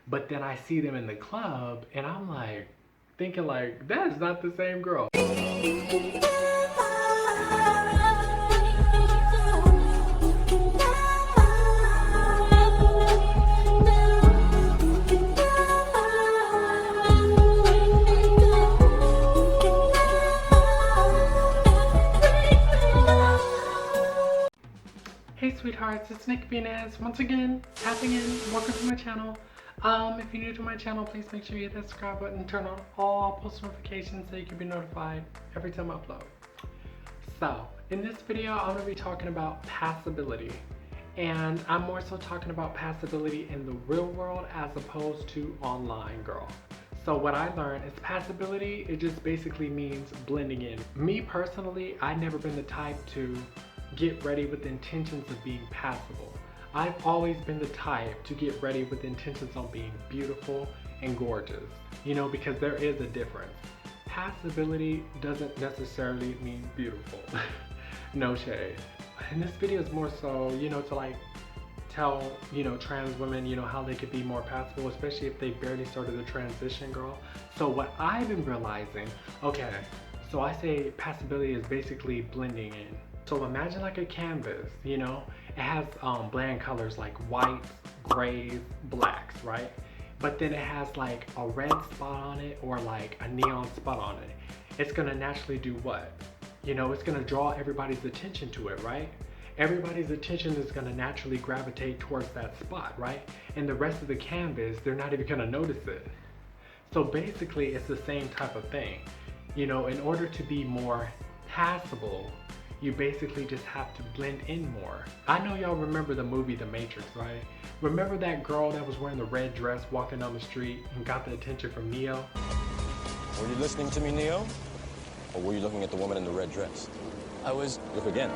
But then I see them in the club and I'm like, thinking like, that's not the same girl. Hey sweethearts, it's Nick Venez once again tapping in. Welcome to my channel. If you're new to my channel, please make sure you hit that subscribe button and turn on all post notifications so you can be notified every time I upload. So, in this video, I'm going to be talking about passability. And I'm more so talking about passability in the real world as opposed to online, girl. So what I learned is passability, it just basically means blending in. Me personally, I've never been the type to get ready with intentions of being passable. I've always been the type to get ready with intentions on being beautiful and gorgeous, you know, because there is a difference. Passability doesn't necessarily mean beautiful. No shade. And this video is more so, you know, to like tell, you know, trans women, you know, how they could be more passable, especially if they barely started the transition, girl. So what I've been realizing, okay, so I say passability is basically blending in. So imagine like a canvas, you know, it has bland colors like whites, grays, blacks, right? But then it has like a red spot on it or like a neon spot on it. It's gonna naturally do what? You know, it's gonna draw everybody's attention to it, right? Everybody's attention is gonna naturally gravitate towards that spot, right? And the rest of the canvas, they're not even gonna notice it. So basically it's the same type of thing. You know, in order to be more passable, you basically just have to blend in more. I know y'all remember the movie The Matrix, right? Remember that girl that was wearing the red dress walking down the street and got the attention from Neo? Were you listening to me, Neo? Or were you looking at the woman in the red dress? I was. Look again.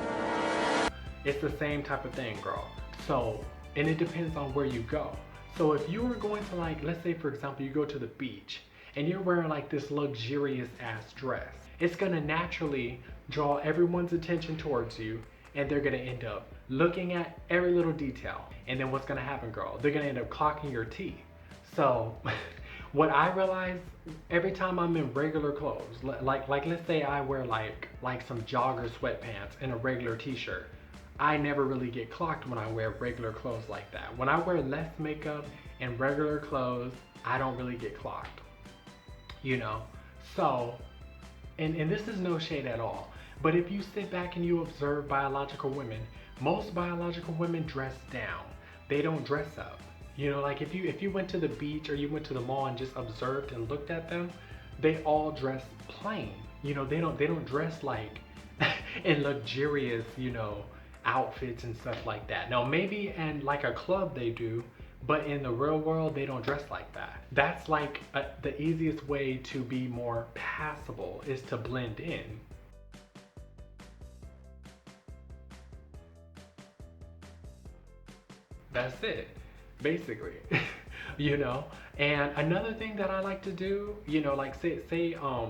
It's the same type of thing, girl. So, and it depends on where you go. So if you were going to like, let's say for example, you go to the beach and you're wearing like this luxurious ass dress, it's gonna naturally draw everyone's attention towards you and they're gonna end up looking at every little detail. And then what's gonna happen, girl? They're gonna end up clocking your tea. So what I realize every time I'm in regular clothes, like let's say I wear like some jogger sweatpants and a regular t-shirt, I never really get clocked when I wear regular clothes like that. When I wear less makeup and regular clothes, I don't really get clocked, you know? So, and this is no shade at all, but if you sit back and you observe biological women, most biological women dress down. They don't dress up. You know, like if you went to the beach or you went to the mall and just observed and looked at them, they all dress plain. You know, they don't dress like in luxurious, you know, outfits and stuff like that. Now maybe in like a club they do, but in the real world they don't dress like that. That's like the easiest way to be more passable is to blend in. That's it, basically. You know, and another thing that I like to do, you know, like say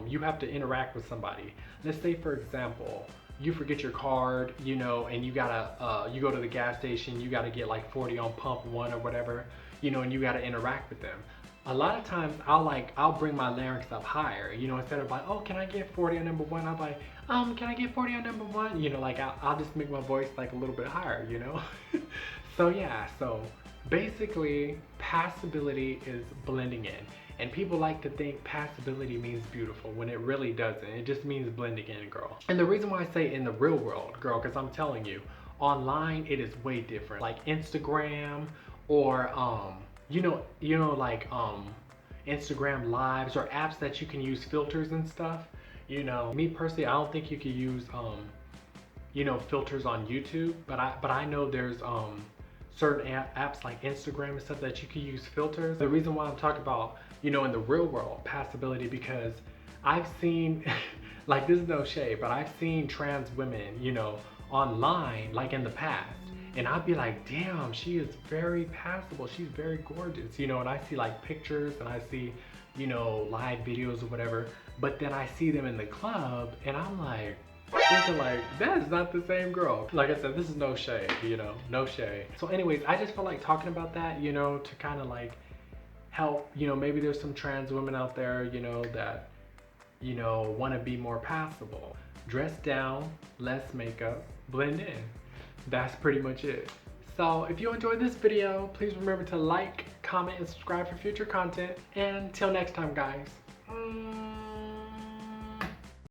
you have to interact with somebody. Let's say for example you forget your card, you know, and you gotta you go to the gas station, you gotta get like 40 on pump one or whatever, you know, and you gotta interact with them. A lot of times I'll bring my larynx up higher, you know, instead of like, oh, can I get 40 on number one? I'll be like, can I get 40 on number one? You know, like I'll just make my voice like a little bit higher, you know. So yeah, so basically passability is blending in. And people like to think passability means beautiful when it really doesn't. It just means blending in, girl. And the reason why I say in the real world, girl, because I'm telling you, online it is way different. Like Instagram or you know like Instagram lives or apps that you can use filters and stuff. You know, me personally, I don't think you could use you know, filters on YouTube, but I know there's certain apps like Instagram and stuff that you can use filters. The reason why I'm talking about, you know, in the real world passability, because I've seen like, this is no shade, but I've seen trans women, you know, online like in the past, and I'd be like, damn, she is very passable, she's very gorgeous, you know, and I see like pictures and I see, you know, live videos or whatever, but then I see them in the club and I'm like thinking like, that is not the same girl. Like I said, this is no shade, you know, no shade. So anyways, I just feel like talking about that, you know, to kind of like help, you know, maybe there's some trans women out there, you know, that, you know, want to be more passable. Dress down, less makeup, blend in. That's pretty much it. So if you enjoyed this video, please remember to like, comment, and subscribe for future content. And till next time, guys.